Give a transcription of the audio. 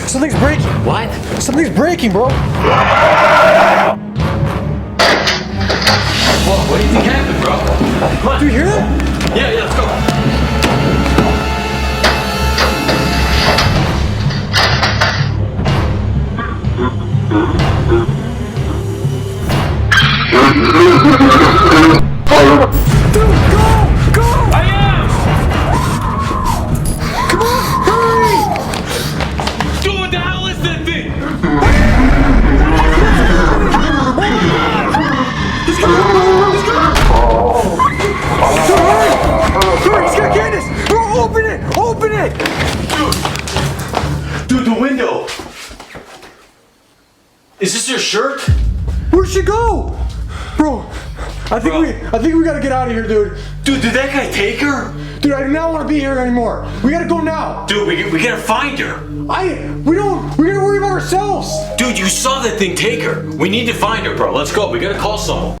Something's breaking. What? Something's breaking, bro. Whoa, what do you think happened, bro? Come on. Do you hear that? Yeah, let's go. Dude, go! I am! Come on, hurry! Dude, what the hell is that thing? Hurry, he's got Candace! Bro, open it! Open it! Dude, the window. Is this your shirt? Where'd she go? Bro, I think we gotta get out of here, dude. Dude, did that guy take her? Dude, I do not want to be here anymore. We gotta go now. Dude, we gotta find her. We gotta worry about ourselves. Dude, you saw that thing take her. We need to find her, bro. Let's go. We gotta call someone.